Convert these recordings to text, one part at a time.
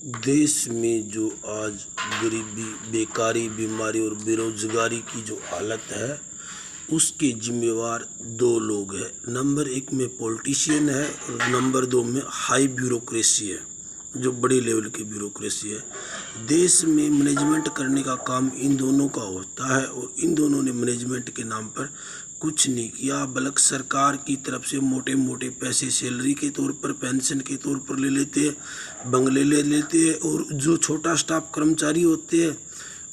देश में जो आज गरीबी, बेकारी, बीमारी और बेरोजगारी की जो हालत है, उसके जिम्मेवार दो लोग हैं। नंबर एक में पॉलिटिशियन है और नंबर दो में हाई ब्यूरोक्रेसी है, जो बड़ी लेवल की ब्यूरोक्रेसी है। देश में मैनेजमेंट करने का काम इन दोनों का होता है और इन दोनों ने मैनेजमेंट के नाम पर कुछ नहीं किया, बल्कि सरकार की तरफ से मोटे मोटे पैसे सैलरी के तौर पर, पेंशन के तौर पर ले लेते हैं, बंगले ले लेते हैं और जो छोटा स्टाफ कर्मचारी होते हैं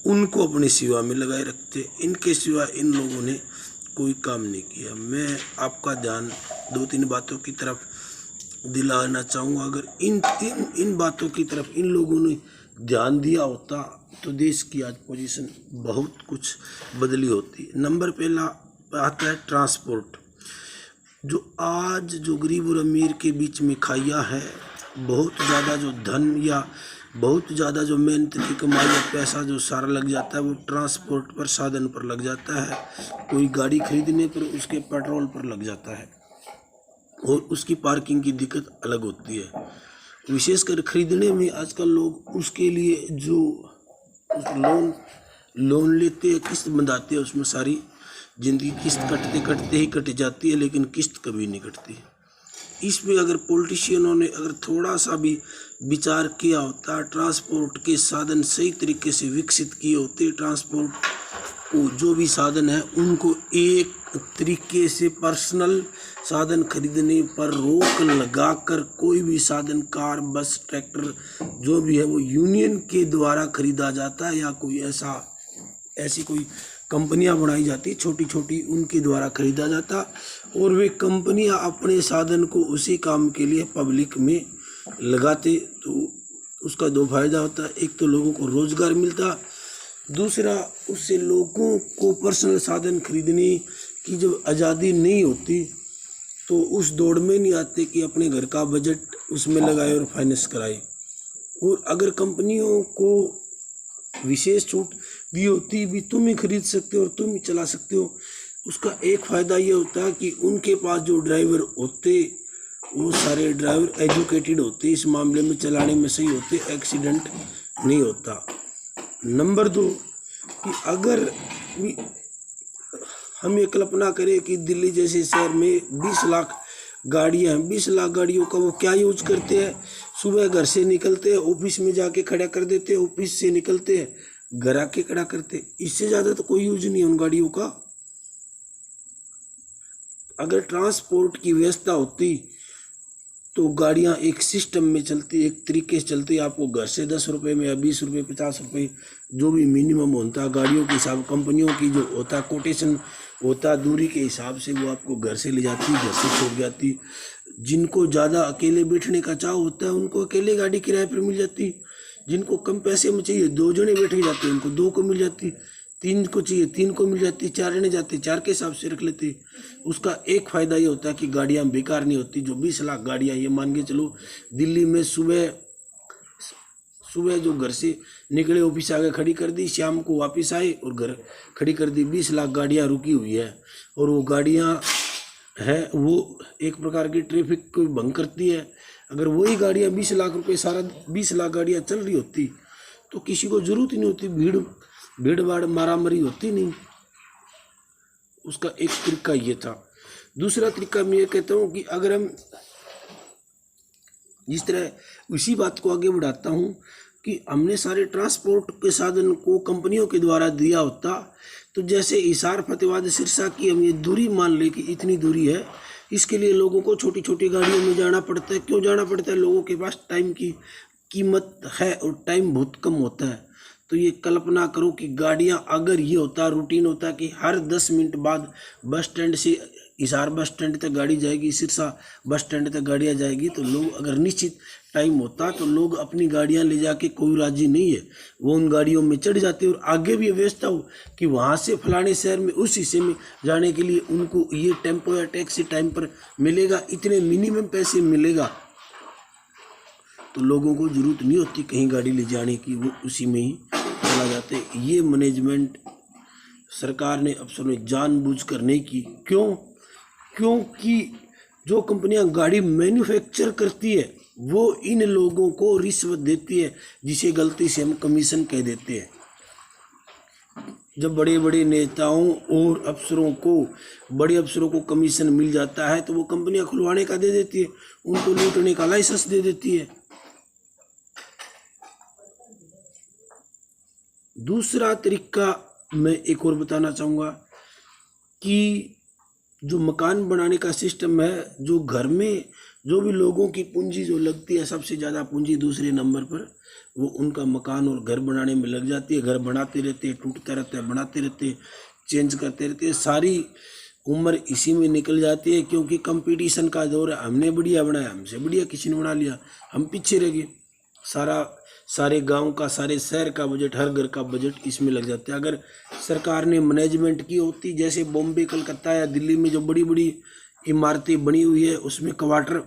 उनको अपनी सेवा में लगाए रखते हैं। इनके सिवा इन लोगों ने कोई काम नहीं किया। मैं आपका ध्यान दो तीन बातों की तरफ दिलाना चाहूँगा। अगर इन बातों की तरफ इन लोगों ने ध्यान दिया होता तो देश की आज पोजीशन बहुत कुछ बदली होती। नंबर पहला आता है ट्रांसपोर्ट। जो आज जो गरीब और अमीर के बीच में खाइया है, बहुत ज़्यादा जो धन या बहुत ज़्यादा जो मेहनत की कमाई या पैसा जो सारा लग जाता है वो ट्रांसपोर्ट पर, साधन पर लग जाता है। कोई गाड़ी खरीदने पर उसके पेट्रोल पर लग जाता है और उसकी पार्किंग की दिक्कत अलग होती है। विशेषकर खरीदने में आजकल लोग उसके लिए जो लोन लेते हैं, किस्त बंधाते हैं, उसमें सारी जिंदगी किस्त कटते कटते ही कट जाती है, लेकिन किस्त कभी नहीं कटती। इसमें अगर पॉलिटिशियनों ने अगर थोड़ा सा भी विचार किया होता, ट्रांसपोर्ट के साधन सही तरीके से विकसित किए होते, ट्रांसपोर्ट को जो भी साधन है उनको एक तरीके से पर्सनल साधन खरीदने पर रोक लगाकर कोई भी साधन, कार, बस, ट्रैक्टर जो भी है वो यूनियन के द्वारा खरीदा जाता है या कोई ऐसी कोई कंपनियां बनाई जाती छोटी छोटी, उनके द्वारा खरीदा जाता और वे कंपनियां अपने साधन को उसी काम के लिए पब्लिक में लगाते। तो उसका दो फायदा होता, एक तो लोगों को रोजगार मिलता, दूसरा उससे लोगों को पर्सनल साधन खरीदने की जब आज़ादी नहीं होती तो उस दौड़ में नहीं आते कि अपने घर का बजट उसमें लगाए और फाइनेंस कराए। और अगर कंपनियों को विशेष छूट दी होती भी, तुम ही खरीद सकते हो और तुम ही चला सकते हो, उसका एक फ़ायदा ये होता है कि उनके पास जो ड्राइवर होते वो सारे ड्राइवर एजुकेटेड होते, इस मामले में चलाने में सही होते, एक्सीडेंट नहीं होता। नंबर दो कि अगर हम ये कल्पना करें कि दिल्ली जैसे शहर में 20 लाख गाड़ियाँ हैं, 20 लाख गाड़ियों का वो क्या यूज करते हैं? सुबह घर से निकलते हैं, ऑफिस में जाके खड़ा कर देते हैं, ऑफिस से निकलते हैं, घर आके खड़ा करते हैं। इससे ज़्यादा तो कोई यूज नहीं है उन गाड़ियों का। अगर ट्रांसपोर्ट की व्यवस्था होती तो गाड़ियाँ एक सिस्टम में चलती, एक तरीके से चलती। आपको घर से 10 रुपये में या 20 रुपये, 50 रुपये जो भी मिनिमम होता है गाड़ियों के हिसाब, कंपनियों की जो होता है कोटेशन होता, दूरी के हिसाब से वो आपको घर से ले जाती, घर से छोड़ जाती। जिनको ज़्यादा अकेले बैठने का चाव होता है उनको अकेले गाड़ी किराए पर मिल जाती, जिनको कम पैसे में चाहिए 2 जने बैठे जाते हैं उनको 2 को मिल जाती, 3 को चाहिए 3 को मिल जाती, 4 जने जाते 4 के हिसाब से रख लेते। उसका एक फ़ायदा ये होता है कि गाड़ियाँ बेकार नहीं होती। जो 20 लाख गाड़ियाँ, ये मान के चलो दिल्ली में सुबह जो घर से निकले ऑफिस आगे खड़ी कर दी, शाम को वापस आए और घर खड़ी कर दी, 20 लाख गाड़ियाँ रुकी हुई है। और वो गाड़ियाँ है वो एक प्रकार की ट्रैफिक को भंग करती है। अगर वही गाड़ियाँ 20 लाख रुपए, सारा 20 लाख गाड़ियाँ चल रही होती तो किसी को जरूरत ही नहीं होती, भीड़ भाड़ मारामारी होती नहीं। उसका एक तरीका ये था। दूसरा तरीका मैं ये कहता हूँ कि अगर हम जिस तरह उसी बात को आगे बढ़ाता हूँ कि हमने सारे ट्रांसपोर्ट के साधन को कंपनियों के द्वारा दिया होता, तो जैसे हिसार फतेहाबाद सिरसा की हम ये दूरी मान ले कि इतनी दूरी है, इसके लिए लोगों को छोटी छोटी गाड़ियों में जाना पड़ता है। क्यों जाना पड़ता है? लोगों के पास टाइम की कीमत है और टाइम बहुत कम होता है। तो ये कल्पना करो कि गाड़ियाँ, अगर ये होता रूटीन होता कि हर 10 मिनट बाद बस स्टैंड से हिसार बस स्टैंड तक गाड़ी जाएगी, सिरसा बस स्टैंड तक गाड़ियाँ जाएगी, तो लोग अगर निश्चित टाइम होता तो लोग अपनी गाड़ियाँ ले जाके, कोई राजी नहीं है वो उन गाड़ियों में चढ़ जाते और आगे भी व्यवस्था हो कि वहाँ से फलाने शहर में उस हिस्से में जाने के लिए उनको ये टेम्पो या टैक्सी टाइम पर मिलेगा, इतने मिनिमम पैसे मिलेगा, तो लोगों को जरूरत नहीं होती कहीं गाड़ी ले जाने की, वो उसी में ही चला जाते। ये मैनेजमेंट सरकार ने अफसरों ने जानबूझकर नहीं की। क्योंकि जो कंपनियां गाड़ी मैन्युफैक्चर करती है वो इन लोगों को रिश्वत देती है, जिसे गलती से हम कमीशन कह देते हैं। जब बड़े बड़े नेताओं और बड़े अफसरों को कमीशन मिल जाता है तो वो कंपनियां खुलवाने का दे देती है, उनको लूटने का लाइसेंस दे देती है। दूसरा तरीका मैं एक और बताना चाहूँगा कि जो मकान बनाने का सिस्टम है, जो घर में जो भी लोगों की पूंजी जो लगती है, सबसे ज़्यादा पूंजी दूसरे नंबर पर वो उनका मकान और घर बनाने में लग जाती है। घर बनाते रहते हैं, टूटता रहता है, बनाते रहते हैं, चेंज करते रहते हैं, सारी उम्र इसी में निकल जाती है। क्योंकि कंपटीशन का दौर है, हमने बढ़िया बनाया, हमसे बढ़िया किसी ने बना लिया, हम पीछे रह गए। सारे गांव का, सारे शहर का बजट, हर घर का बजट इसमें लग जाता है। अगर सरकार ने मैनेजमेंट की होती, जैसे बॉम्बे, कलकत्ता या दिल्ली में जो बड़ी बड़ी इमारतें बनी हुई है उसमें क्वार्टर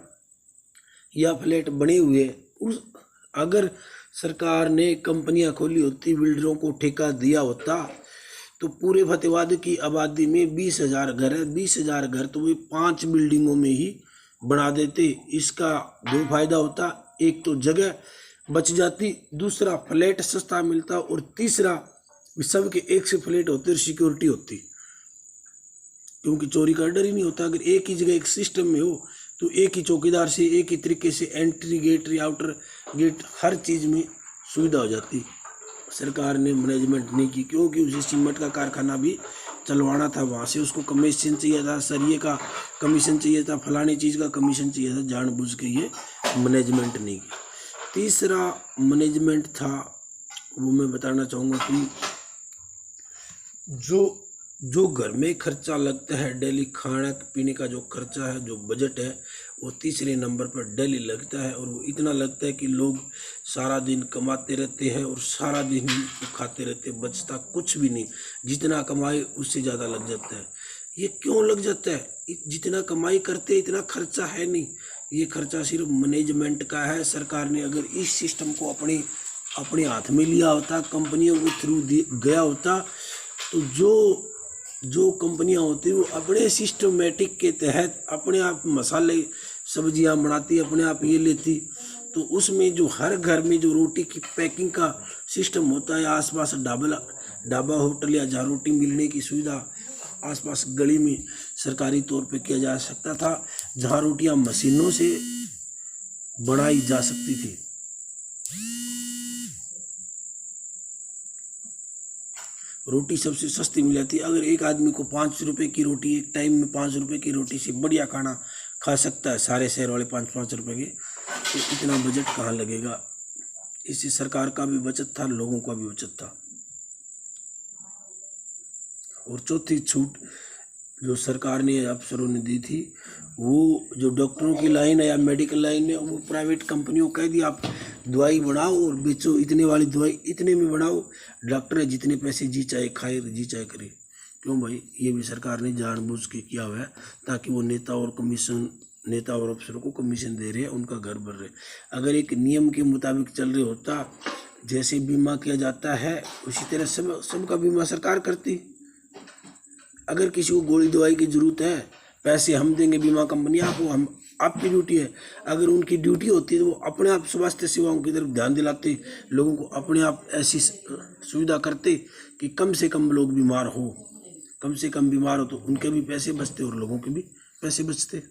या फ्लैट बने हुए हैं, अगर सरकार ने कंपनियां खोली होती, बिल्डरों को ठेका दिया होता, तो पूरे फतेहाबाद की आबादी में 20,000 घर है। 20,000 घर तो वे 5 बिल्डिंगों में ही बना देते। इसका 2 फायदा होता, एक तो जगह बच जाती, दूसरा फ्लैट सस्ता मिलता, और तीसरा सबके एक से फ्लैट होते और सिक्योरिटी होती, क्योंकि चोरी का डर ही नहीं होता। अगर एक ही जगह एक सिस्टम में हो तो एक ही चौकीदार से एक ही तरीके से एंट्री गेट या आउटर गेट हर चीज़ में सुविधा हो जाती। सरकार ने मैनेजमेंट नहीं की, क्योंकि उसे सीमेंट का कारखाना भी चलवाना था, वहाँ से उसको कमीशन चाहिए था, सरिये का कमीशन चाहिए था, फलानी चीज़ का कमीशन चाहिए था, जानबूझ के ये मैनेजमेंट नहीं की। तीसरा मैनेजमेंट था, वो मैं बताना चाहूँगा कि जो घर में खर्चा लगता है, डेली खाने पीने का जो खर्चा है, जो बजट है, वो तीसरे नंबर पर डेली लगता है। और वो इतना लगता है कि लोग सारा दिन कमाते रहते हैं और सारा दिन ही खाते रहते हैं, बचता कुछ भी नहीं। जितना कमाई उससे ज़्यादा लग जाता है। ये क्यों लग जाता है? जितना कमाई करते इतना खर्चा है नहीं, ये खर्चा सिर्फ मैनेजमेंट का है। सरकार ने अगर इस सिस्टम को अपने हाथ में लिया होता, कंपनियों के थ्रू गया होता, तो जो कंपनियां होती वो अपने सिस्टमेटिक के तहत अपने आप मसाले सब्जियां बनाती, अपने आप ये लेती, तो उसमें जो हर घर में जो रोटी की पैकिंग का सिस्टम होता है, आसपास ढाबा होटल या जहाँ रोटी मिलने की सुविधा आसपास गली में सरकारी तौर पे किया जा सकता था, जहाँ रोटियां मशीनों से बनाई जा सकती थी। रोटी सबसे सस्ती मिल जाती है। अगर एक आदमी को 5 रुपये की रोटी, एक टाइम में 5 रुपये की रोटी से बढ़िया खाना खा सकता है, सारे शहर वाले 5-5 रुपये के, तो इतना बजट कहाँ लगेगा? इससे सरकार का भी बचत था, लोगों का भी बचत था। और चौथी छूट जो सरकार ने अफसरों ने दी थी, वो जो डॉक्टरों की लाइन है या मेडिकल लाइन है, वो प्राइवेट कंपनियों को कह दिया आप दवाई बनाओ और बेचो, इतने वाली दवाई इतने में बनाओ, डॉक्टर है जितने पैसे जी चाहे खाए, जी चाहे करे। क्यों भाई? ये भी सरकार ने जानबूझ के किया हुआ है, ताकि वो नेता और अफसरों को कमीशन दे रहे हैं, उनका घर भर रहे। अगर एक नियम के मुताबिक चल रहे होता, जैसे बीमा किया जाता है उसी तरह सबका बीमा सरकार करती। अगर किसी को गोली दवाई की जरूरत है, पैसे हम देंगे, बीमा कंपनी आपकी ड्यूटी है। अगर उनकी ड्यूटी होती है तो वो अपने आप स्वास्थ्य सेवाओं की तरफ ध्यान दिलाते, लोगों को अपने आप ऐसी सुविधा करते कि कम से कम लोग बीमार हो, कम से कम बीमार हो तो उनके भी पैसे बचते और लोगों के भी पैसे बचते।